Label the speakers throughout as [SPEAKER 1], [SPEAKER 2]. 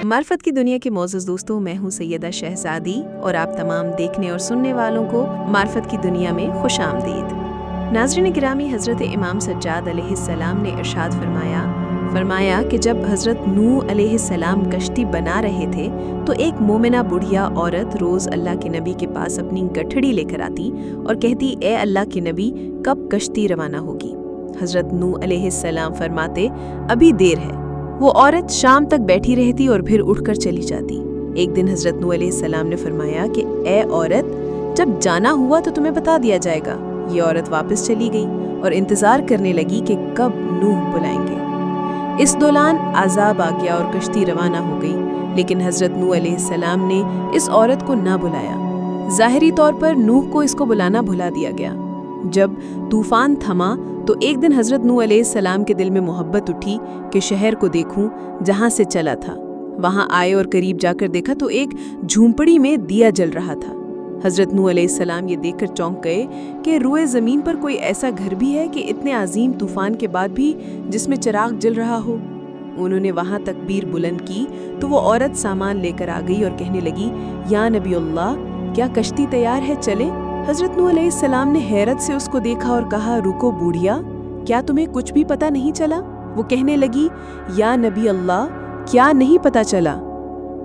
[SPEAKER 1] मार्फत की दुनिया के मोअज़्ज़ज़ दोस्तों, मैं हूँ सैयदा शहज़ादी और आप तमाम देखने और सुनने वालों को मार्फत की दुनिया में खुश आमदीद। नाज़रीन गिरामी, हज़रत इमाम सज्जाद अलैहिस्सलाम ने इरशाद फरमाया कि जब हज़रत नूह अलैहिस्सलाम कश्ती बना रहे थे तो एक मोमिना बुढ़िया औरत रोज़ अल्लाह के नबी के पास अपनी गठड़ी लेकर आती और कहती, ए अल्लाह के नबी, कब कश्ती रवाना होगी? हज़रत नूह अलैहिस्सलाम फरमाते, अभी देर है। वो औरत शाम तक बैठी रहती और फिर उठकर चली जाती। एक दिन हज़रत नूह अलैहिस्सलाम ने फरमाया कि ए औरत, जब जाना हुआ तो तुम्हें बता दिया जाएगा। ये औरत वापस चली गई और इंतज़ार करने लगी कि कब नूह बुलाएंगे। इस दौरान अज़ाब आ गया और कश्ती रवाना हो गई, लेकिन हज़रत नूह अलैहिस्सलाम ने इस औरत को ना बुलाया। ज़ाहिरी तौर पर नूह को इसको बुलाना भुला दिया गया। जब तूफ़ान थमा तो एक दिन हज़रत नूह अलैहिस्सलाम के दिल में मोहब्बत उठी कि शहर को देखूं जहां से चला था। वहां आए और करीब जाकर देखा तो एक झूंपड़ी में दिया जल रहा था। हज़रत नूह अलैहिस्सलाम ये देखकर चौंक गए कि रुए ज़मीन पर कोई ऐसा घर भी है कि इतने अजीम तूफ़ान के बाद भी जिसमें चिराग जल रहा हो। उन्होंने वहां तकबीर बुलंद की तो वो औरत सामान लेकर आ गई और कहने लगी, या नबी अल्लाह, क्या कश्ती तैयार है, चले? हज़रत नूह अलैहिस्सलाम ने हैरत से उसको देखा और कहा, रुको बूढ़िया, क्या तुम्हें कुछ भी पता नहीं चला? वो कहने लगी, या नबी अल्लाह, क्या नहीं पता चला?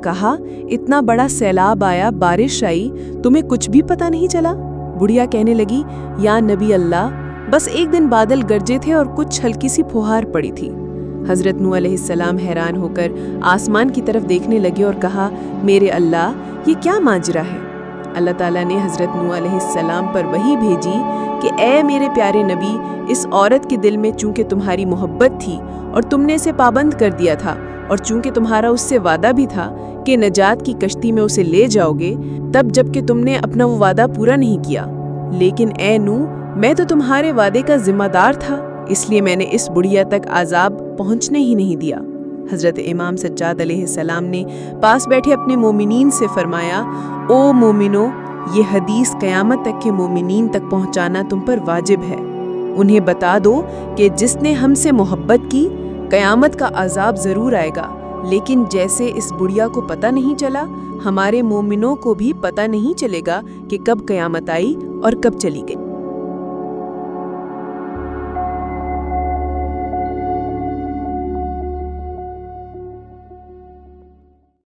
[SPEAKER 1] कहा, इतना बड़ा सैलाब आया, बारिश आई, तुम्हें कुछ भी पता नहीं चला? बुढ़िया कहने लगी, या नबी अल्लाह, बस एक दिन बादल गरजे थे और कुछ हल्की सी फुहार पड़ी थी। हज़रत नूह अलैहिस्सलाम हैरान होकर आसमान की तरफ देखने लगे और कहा, मेरे अल्लाह, ये क्या माजरा है? अल्लाह ताला ने हज़रत नूह अलैहिस्सलाम पर वही भेजी कि ए मेरे प्यारे नबी, इस औरत के दिल में चूंकि तुम्हारी मोहब्बत थी और तुमने इसे पाबंद कर दिया था, और चूंकि तुम्हारा उससे वादा भी था कि नजात की कश्ती में उसे ले जाओगे, तब जबकि तुमने अपना वो वादा पूरा नहीं किया। लेकिन ए नूह, मैं तो तुम्हारे वादे का जिम्मेदार था, इसलिए मैंने इस बुढ़िया तक आज़ाब पहुँचने ही नहीं दिया। हज़रत इमाम सज्जाद अलैहिस्सलाम ने पास बैठे अपने मोमिनीन से फरमाया, ओ मोमिनो, ये हदीस क़यामत तक के मोमिनीन तक पहुँचाना तुम पर वाजिब है। उन्हें बता दो कि जिसने हमसे मोहब्बत की, क़यामत का अज़ाब ज़रूर आएगा, लेकिन जैसे इस बुढ़िया को पता नहीं चला, हमारे मोमिनों को भी पता नहीं चलेगा कि कब क़यामत आई और कब चली गई।